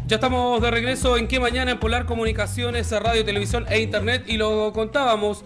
Ya estamos de regreso en Que Mañana en Polar Comunicaciones, Radio, Televisión e Internet, y lo contábamos,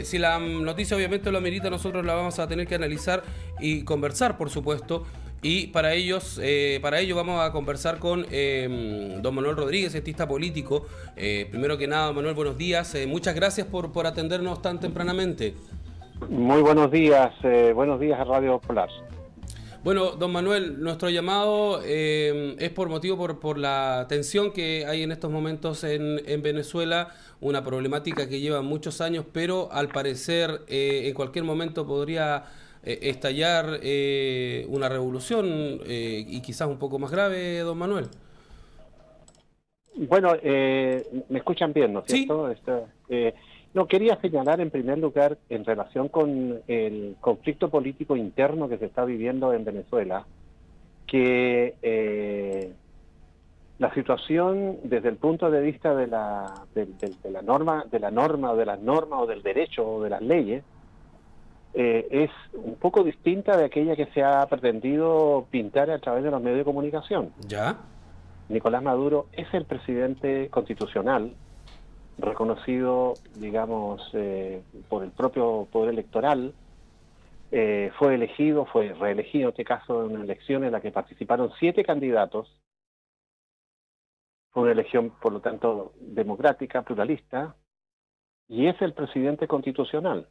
si la noticia obviamente lo amerita, nosotros la vamos a tener que analizar y conversar, por supuesto, y para ello vamos a conversar con don Manuel Rodríguez, cientista político. Primero que nada, Manuel, buenos días, muchas gracias por atendernos tan tempranamente. Muy buenos días a Radio Polar. Bueno, don Manuel, nuestro llamado es por la tensión que hay en estos momentos en Venezuela, una problemática que lleva muchos años, pero al parecer en cualquier momento podría estallar una revolución y quizás un poco más grave, don Manuel. Bueno, me escuchan bien, ¿no es Sí. cierto? No, quería señalar en primer lugar en relación con el conflicto político interno que se está viviendo en Venezuela, que la situación desde el punto de vista de la norma o de las normas o del derecho o de las leyes es un poco distinta de aquella que se ha pretendido pintar a través de los medios de comunicación. ¿Ya? Nicolás Maduro es el presidente constitucional, reconocido, digamos, por el propio poder electoral. Fue reelegido en este caso en una elección en la que participaron 7 candidatos. Fue una elección, por lo tanto, democrática, pluralista, y es el presidente constitucional.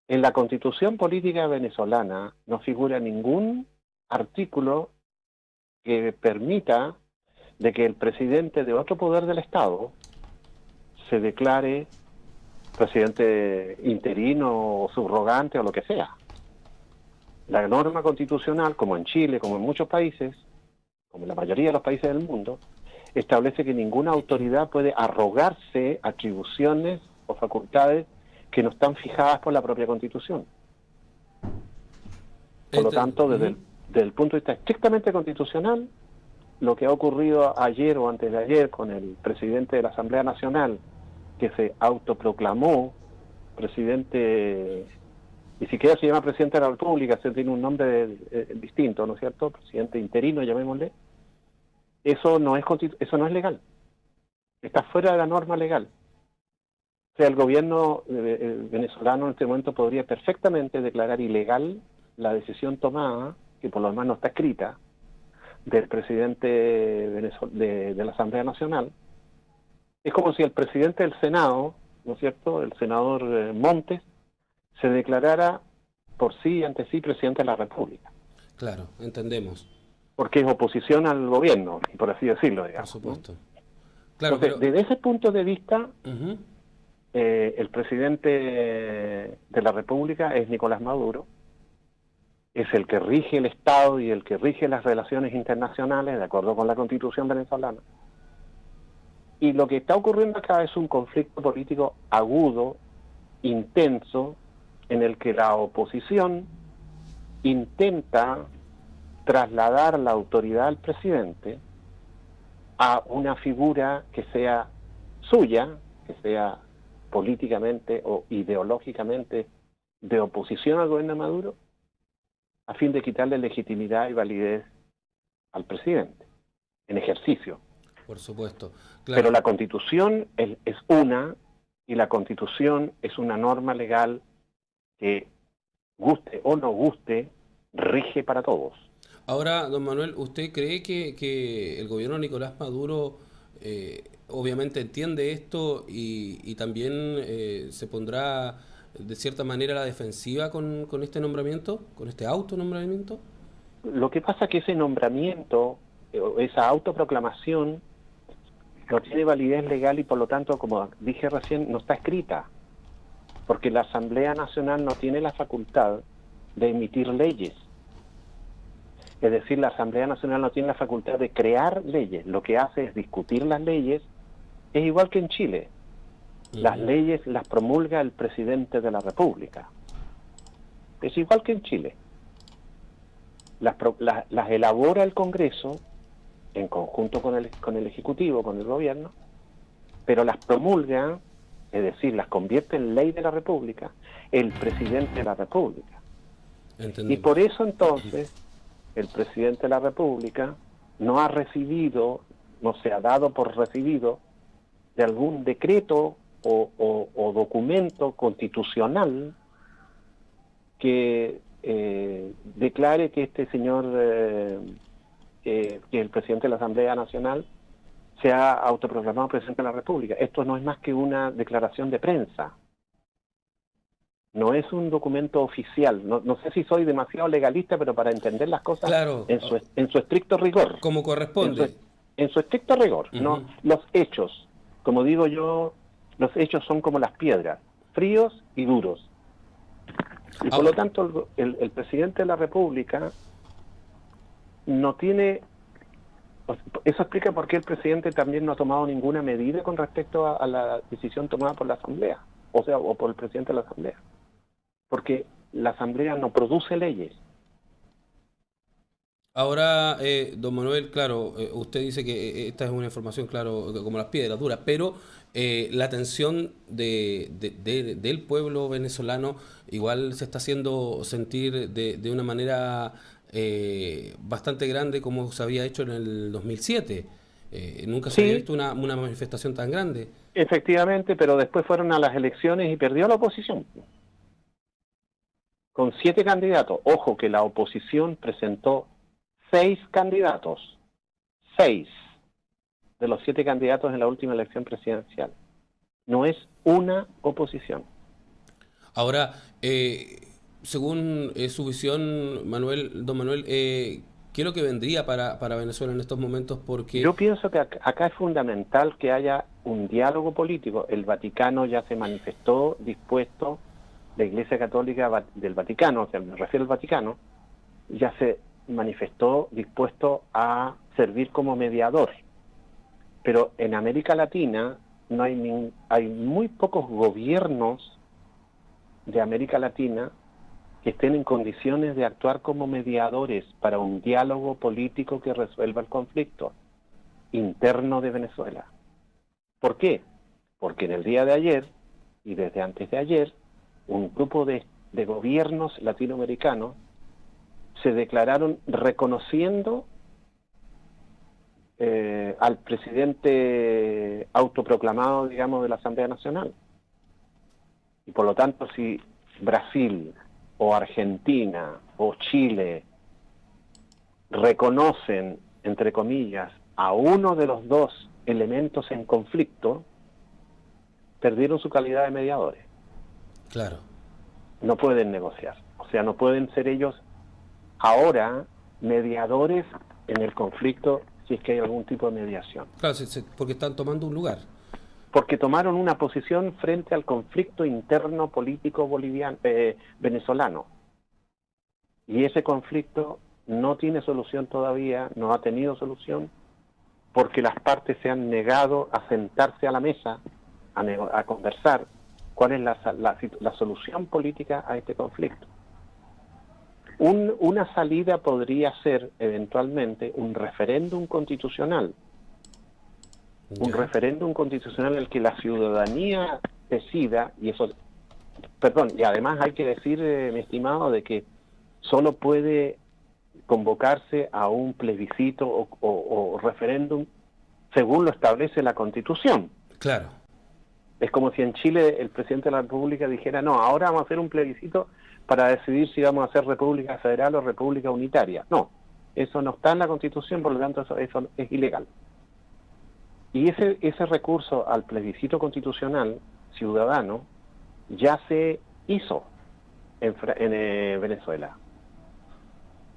En la Constitución política venezolana no figura ningún artículo que permita de que el presidente de otro poder del Estado se declare presidente interino o subrogante o lo que sea. La norma constitucional, como en Chile, como en muchos países, como en la mayoría de los países del mundo, establece que ninguna autoridad puede arrogarse atribuciones o facultades que no están fijadas por la propia Constitución. Por lo tanto, desde el punto de vista estrictamente constitucional, lo que ha ocurrido ayer o antes de ayer con el presidente de la Asamblea Nacional, que se autoproclamó presidente, ni siquiera se llama presidente de la República, se tiene un nombre distinto, ¿no es cierto? Presidente interino, llamémosle. Eso no es legal. Está fuera de la norma legal. O sea, el gobierno venezolano en este momento podría perfectamente declarar ilegal la decisión tomada, que por lo demás no está escrita, del presidente de la Asamblea Nacional. Es como si el presidente del Senado, ¿no es cierto?, el senador Montes, se declarara por sí y ante sí presidente de la República. Claro, entendemos. Porque es oposición al gobierno, por así decirlo, digamos. Por supuesto. ¿No? Claro, Entonces, pero... desde ese punto de vista, el presidente de la República es Nicolás Maduro, es el que rige el Estado y el que rige las relaciones internacionales de acuerdo con la Constitución venezolana. Y lo que está ocurriendo acá es un conflicto político agudo, intenso, en el que la oposición intenta trasladar la autoridad al presidente a una figura que sea suya, que sea políticamente o ideológicamente de oposición al gobierno de Maduro, a fin de quitarle legitimidad y validez al presidente, en ejercicio. Por supuesto. Claro. Pero la Constitución es una, y la Constitución es una norma legal que, guste o no guste, rige para todos. Ahora, don Manuel, ¿usted cree que el gobierno de Nicolás Maduro obviamente entiende esto y también se pondrá de cierta manera a la defensiva con este nombramiento, con este autonombramiento? Lo que pasa es que ese nombramiento, esa autoproclamación, no tiene validez legal y por lo tanto, como dije recién, no está escrita, porque la Asamblea Nacional no tiene la facultad de emitir leyes. Es decir, la Asamblea Nacional no tiene la facultad de crear leyes. Lo que hace es discutir las leyes. Es igual que en Chile. Las leyes las promulga el presidente de la República. Es igual que en Chile. Las elabora el Congreso en conjunto con el Ejecutivo, con el gobierno, pero las promulga, es decir, las convierte en ley de la República, el presidente de la República. Entendemos. Y por eso entonces el presidente de la República no ha recibido no se ha dado por recibido de algún decreto o documento constitucional que declare que este señor, que el presidente de la Asamblea Nacional, se ha autoproclamado presidente de la República. Esto no es más que una declaración de prensa. No es un documento oficial. No sé si soy demasiado legalista, pero para entender las cosas Claro, en su estricto rigor. como corresponde. En su estricto rigor. Ujú. No, los hechos, como digo yo, los hechos son como las piedras, fríos y duros. Y por lo tanto el presidente de la República no tiene... Eso explica por qué el presidente también no ha tomado ninguna medida con respecto a la decisión tomada por la Asamblea, o por el presidente de la Asamblea. Porque la Asamblea no produce leyes. Ahora, don Manuel, claro, usted dice que esta es una información, claro, como las piedras duras, pero la atención del pueblo venezolano igual se está haciendo sentir de una manera bastante grande como se había hecho en el 2007. Nunca se había Sí, visto una manifestación tan grande. efectivamente, pero después fueron a las elecciones y perdió la oposición. Con 7 candidatos. Ojo que la oposición presentó 6 candidatos. 6 de los 7 candidatos en la última elección presidencial. No es una oposición. Ahora, según su visión, don Manuel, ¿qué es lo que vendría para Venezuela en estos momentos? Porque, Yo pienso que acá es fundamental que haya un diálogo político. El Vaticano ya se manifestó dispuesto, la Iglesia Católica del Vaticano, o sea, me refiero al Vaticano, ya se manifestó dispuesto a servir como mediador. Pero en América Latina no hay muy pocos gobiernos de América Latina que estén en condiciones de actuar como mediadores para un diálogo político que resuelva el conflicto interno de Venezuela. ¿Por qué? Porque en el día de ayer y desde antes de ayer, un grupo de gobiernos latinoamericanos se declararon reconociendo al presidente autoproclamado, digamos, de la Asamblea Nacional. Y por lo tanto, si Brasil o Argentina o Chile reconocen, entre comillas, a uno de los dos elementos en conflicto, perdieron su calidad de mediadores. claro, No pueden negociar. O sea, no pueden ser ellos ahora mediadores en el conflicto si es que hay algún tipo de mediación. claro, porque están tomando un lugar. Porque tomaron una posición frente al conflicto interno político venezolano. Y ese conflicto no tiene solución todavía, no ha tenido solución, porque las partes se han negado a sentarse a la mesa, a conversar cuál es la solución política a este conflicto. Una salida podría ser eventualmente un referéndum constitucional. Un Ya. referéndum constitucional en el que la ciudadanía decida, y eso, perdón, y además hay que decir, mi estimado, de que solo puede convocarse a un plebiscito o referéndum según lo establece la Constitución. Claro, Es como si en Chile el presidente de la República dijera, no, ahora vamos a hacer un plebiscito para decidir si vamos a hacer república federal o república unitaria. No, eso no está en la Constitución, por lo tanto eso es ilegal. Y ese recurso al plebiscito constitucional ciudadano ya se hizo en Venezuela.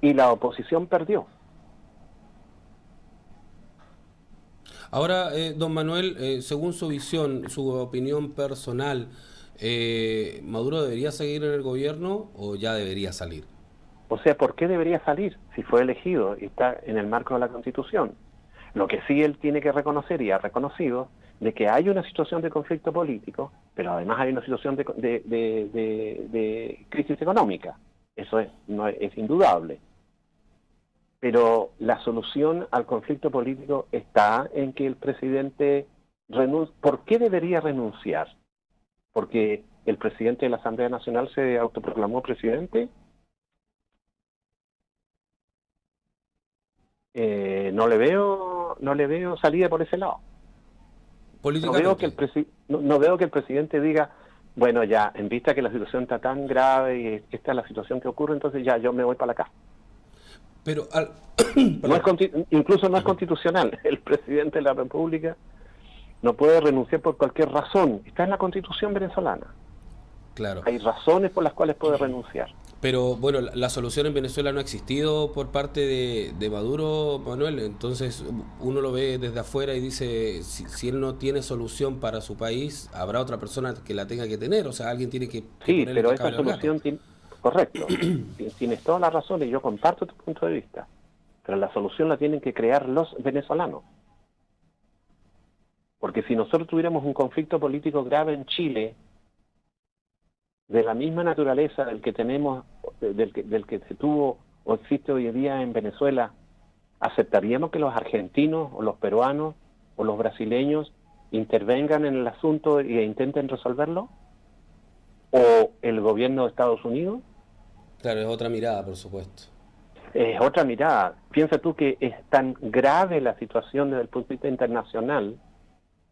Y la oposición perdió. ahora, don Manuel, según su visión, su opinión personal, ¿Maduro debería seguir en el gobierno o ya debería salir? O sea, ¿por qué debería salir si fue elegido y está en el marco de la Constitución? Lo que sí él tiene que reconocer y ha reconocido de que hay una situación de conflicto político, pero además hay una situación de crisis económica. Eso es indudable. Pero la solución al conflicto político está en que el presidente renuncie. ¿Por qué debería renunciar? Porque el presidente de la Asamblea Nacional se autoproclamó presidente. No no le veo salida por ese lado. No veo que no veo que el presidente diga, bueno, ya, en vista que la situación está tan grave y esta es la situación que ocurre, entonces ya yo me voy para la casa. Pero incluso no es constitucional. El presidente de la República no puede renunciar por cualquier razón. Está en la Constitución venezolana. Claro. Hay razones por las cuales puede renunciar. Pero bueno, la solución en Venezuela no ha existido por parte de Maduro, Manuel. Entonces uno lo ve desde afuera y dice, si él no tiene solución para su país, habrá otra persona que la tenga que tener. O sea, alguien tiene que sí, pero esa solución tiene... Correcto, tienes toda la razón y yo comparto tu punto de vista, pero la solución la tienen que crear los venezolanos. Porque si nosotros tuviéramos un conflicto político grave en Chile, de la misma naturaleza del que tenemos, del que se tuvo o existe hoy en día en Venezuela, ¿aceptaríamos que los argentinos o los peruanos o los brasileños intervengan en el asunto e intenten resolverlo? ¿O el gobierno de Estados Unidos? Claro, es otra mirada, por supuesto. Es otra mirada. Piensa tú que es tan grave la situación desde el punto de vista internacional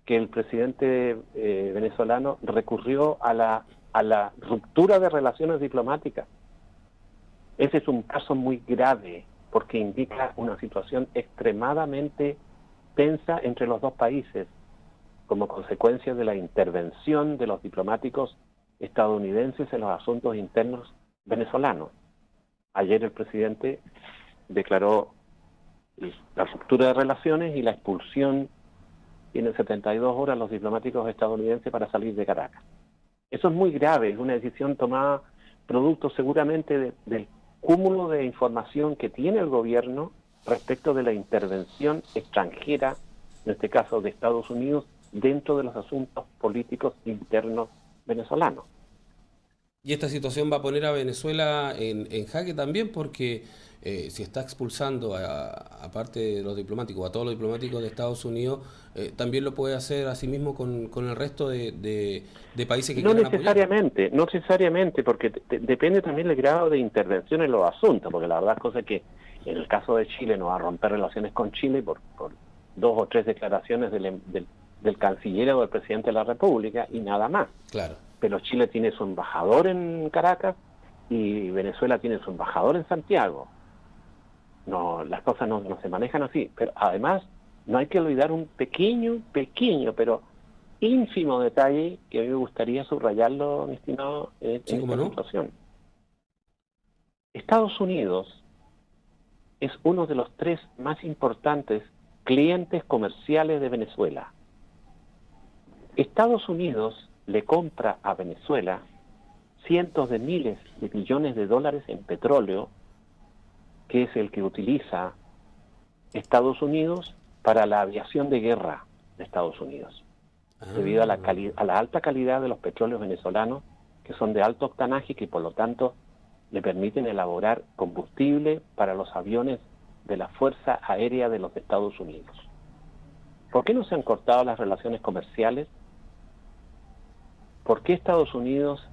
que el presidente venezolano recurrió a la ruptura de relaciones diplomáticas. Ese es un caso muy grave porque indica una situación extremadamente tensa entre los dos países como consecuencia de la intervención de los diplomáticos estadounidenses en los asuntos internos venezolanos. Ayer el presidente declaró la ruptura de relaciones y la expulsión. Tienen 72 horas los diplomáticos estadounidenses para salir de Caracas. Eso es muy grave, es una decisión tomada producto seguramente del cúmulo de información que tiene el gobierno respecto de la intervención extranjera, en este caso de Estados Unidos, dentro de los asuntos políticos internos venezolanos. Y esta situación va a poner a Venezuela en jaque también porque si está expulsando a parte de los diplomáticos, a todos los diplomáticos de Estados Unidos, también lo puede hacer a sí mismo con el resto de países que quieran apoyar. No necesariamente, porque depende también del grado de intervención en los asuntos, porque la verdad es cosa que en el caso de Chile no va a romper relaciones con Chile por 2 o 3 declaraciones del canciller o del presidente de la República y nada más. Claro. Pero Chile tiene su embajador en Caracas y Venezuela tiene su embajador en Santiago. No, las cosas no se manejan así. Pero además, no hay que olvidar un pequeño, pero ínfimo detalle que a mí me gustaría subrayarlo, mi estimado, en esta situación. Estados Unidos es uno de los 3 más importantes clientes comerciales de Venezuela. Estados Unidos le compra a Venezuela cientos de miles de millones de dólares en petróleo, que es el que utiliza Estados Unidos para la aviación de guerra de Estados Unidos, debido a la alta calidad de los petróleos venezolanos, que son de alto octanaje y que por lo tanto le permiten elaborar combustible para los aviones de la Fuerza Aérea de los Estados Unidos. ¿Por qué no se han cortado las relaciones comerciales? ¿Por qué Estados Unidos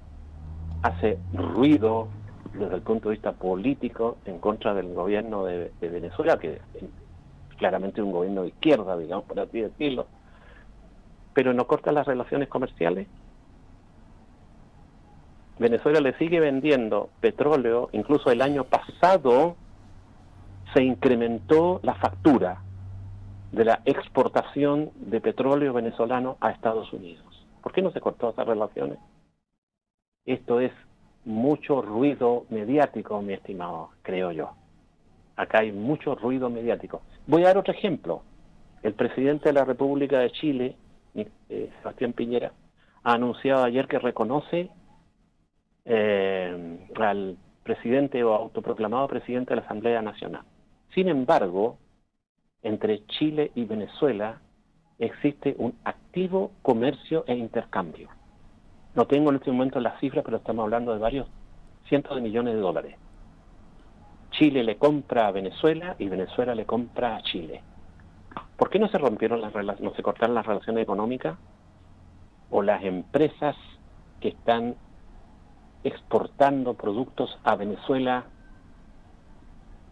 hace ruido desde el punto de vista político en contra del gobierno de Venezuela, que es claramente un gobierno de izquierda, digamos, por así decirlo, pero no corta las relaciones comerciales? Venezuela le sigue vendiendo petróleo, incluso el año pasado se incrementó la factura de la exportación de petróleo venezolano a Estados Unidos. ¿Por qué no se cortó esas relaciones? Esto es mucho ruido mediático, mi estimado, creo yo. Acá hay mucho ruido mediático. Voy a dar otro ejemplo. El presidente de la República de Chile, Sebastián Piñera, ha anunciado ayer que reconoce al presidente o autoproclamado presidente de la Asamblea Nacional. Sin embargo, entre Chile y Venezuela existe un activo comercio e intercambio. No tengo en este momento las cifras, pero estamos hablando de varios cientos de millones de dólares. Chile le compra a Venezuela y Venezuela le compra a Chile. ¿Por qué no se rompieron no se cortaron las relaciones económicas? ¿O las empresas que están exportando productos a Venezuela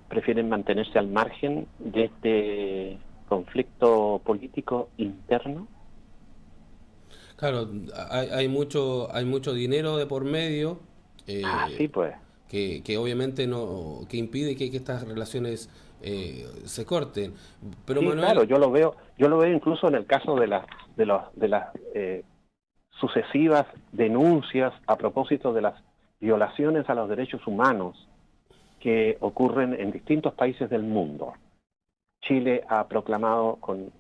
prefieren mantenerse al margen de conflicto político interno. Claro, hay mucho dinero de por medio, Sí, pues. que obviamente no, que impide que estas relaciones se corten. Pero Sí, claro, Manuel, yo lo veo incluso en el caso de las sucesivas denuncias a propósito de las violaciones a los derechos humanos que ocurren en distintos países del mundo. Chile ha proclamado con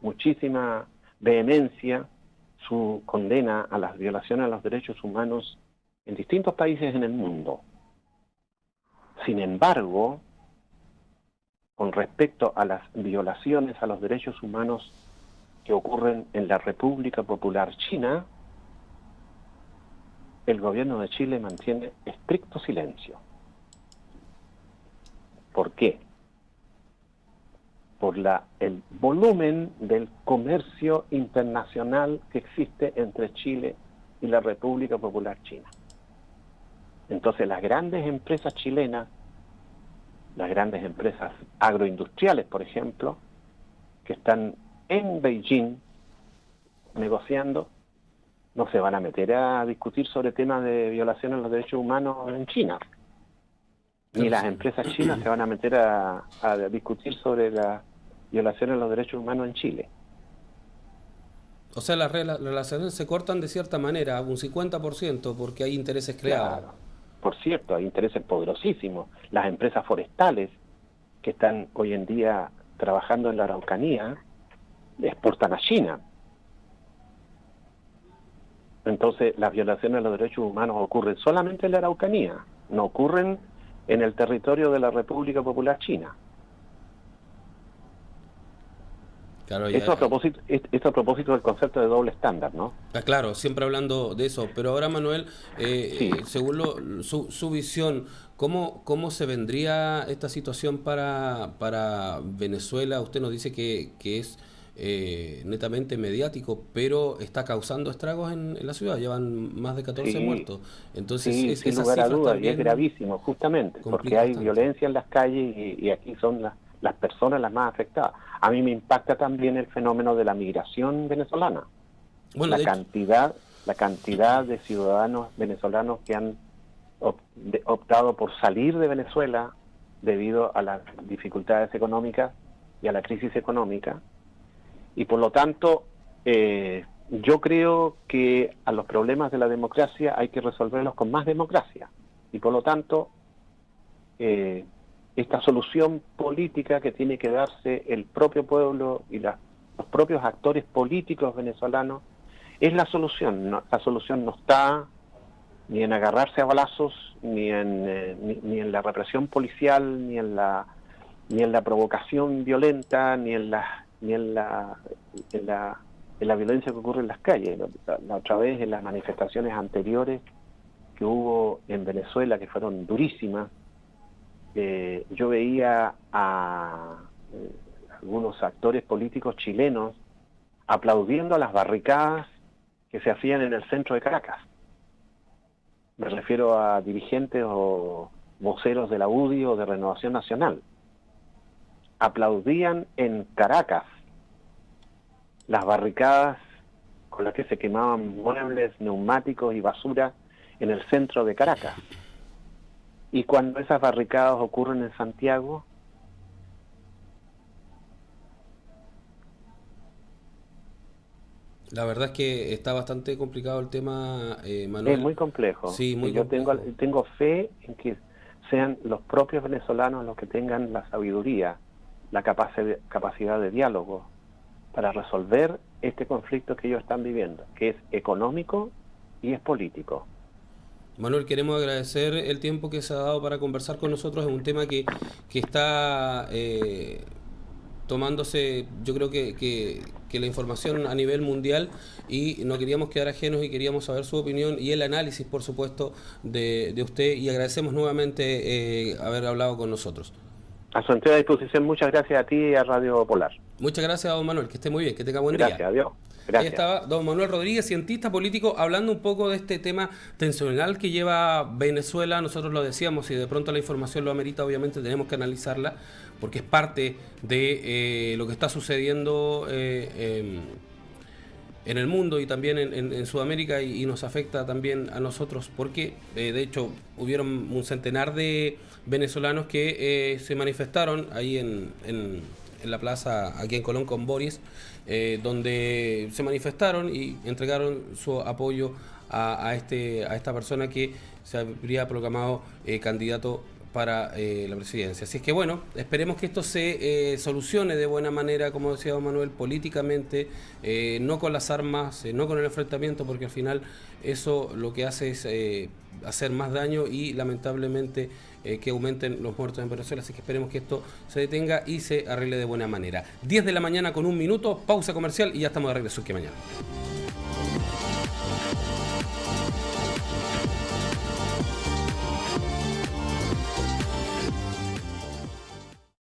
muchísima vehemencia su condena a las violaciones a los derechos humanos en distintos países en el mundo. Sin embargo, con respecto a las violaciones a los derechos humanos que ocurren en la República Popular China, el gobierno de Chile mantiene estricto silencio. ¿Por qué? Por el volumen del comercio internacional que existe entre Chile y la República Popular China. Entonces las grandes empresas chilenas, las grandes empresas agroindustriales, por ejemplo, que están en Beijing negociando, no se van a meter a discutir sobre temas de violación a los derechos humanos en China. Ni las empresas chinas se van a meter a discutir sobre la violación a los derechos humanos en Chile. o sea, las relaciones se cortan de cierta manera, un 50%, porque hay intereses creados. Claro. Por cierto, hay intereses poderosísimos. Las empresas forestales que están hoy en día trabajando en la Araucanía exportan a China. Entonces, las violaciones a los derechos humanos ocurren solamente en la Araucanía, no ocurren en el territorio de la República Popular China. Claro, Esto a propósito del concepto de doble estándar, ¿no? claro, siempre hablando de eso. Pero ahora, Manuel, Sí. según su visión, ¿cómo se vendría esta situación para Venezuela? Usted nos dice que es netamente mediático, pero está causando estragos en la ciudad. Llevan más de 14 Sí, muertos. Entonces, sí, sin esas lugar a cifras dudas, y es también gravísimo, justamente, porque complican hay bastante. violencia en las calles y aquí son las personas las más afectadas. A mí me impacta también el fenómeno de la migración venezolana. Bueno, de hecho, La cantidad de ciudadanos venezolanos que han optado por salir de Venezuela debido a las dificultades económicas y a la crisis económica. Y por lo tanto, yo creo que a los problemas de la democracia hay que resolverlos con más democracia. Y por lo tanto, esta solución política que tiene que darse el propio pueblo y los propios actores políticos venezolanos es la solución. La solución no está ni en agarrarse a balazos, ni en la represión policial, ni en la provocación violenta, ni en la violencia que ocurre en las calles. La otra vez, en las manifestaciones anteriores que hubo en Venezuela, que fueron durísimas, yo veía a algunos actores políticos chilenos aplaudiendo a las barricadas que se hacían en el centro de Caracas. Me refiero a dirigentes o voceros de la UDI o de Renovación Nacional. Aplaudían en Caracas las barricadas con las que se quemaban muebles, neumáticos y basura en el centro de Caracas. Y cuando esas barricadas ocurren en Santiago, la verdad es que está bastante complicado el tema, es Manuel. muy complejo. Sí, muy Y yo complejo. tengo fe en que sean los propios venezolanos los que tengan la sabiduría, la capacidad de diálogo para resolver este conflicto que ellos están viviendo, que es económico y es político. Manuel, queremos agradecer el tiempo que se ha dado para conversar con nosotros. Es un tema que está tomándose, yo creo que la información a nivel mundial, y no queríamos quedar ajenos y queríamos saber su opinión y el análisis, por supuesto, de usted, y agradecemos nuevamente haber hablado con nosotros. A su entera disposición, muchas gracias a ti y a Radio Polar. Muchas gracias, don Manuel, que esté muy bien, que tenga buen día. Gracias, adiós. Ahí Gracias. estaba don Manuel Rodríguez, cientista político, hablando un poco de este tema tensional que lleva Venezuela. Nosotros lo decíamos, y de pronto la información lo amerita, obviamente tenemos que analizarla, porque es parte de lo que está sucediendo en el mundo y también en Sudamérica, y nos afecta también a nosotros, porque de hecho hubieron un centenar de venezolanos que se manifestaron ahí en la plaza aquí en Colón con Boris, donde se manifestaron y entregaron su apoyo a esta persona que se habría proclamado candidato para la presidencia. Así es que bueno, esperemos que esto se solucione de buena manera, como decía don Manuel, políticamente, no con las armas, no con el enfrentamiento, porque al final eso lo que hace es hacer más daño y lamentablemente que aumenten los muertos en Venezuela. Así que esperemos que esto se detenga y se arregle de buena manera. 10 de la mañana con 1 minuto, pausa comercial y ya estamos de regreso. Que mañana.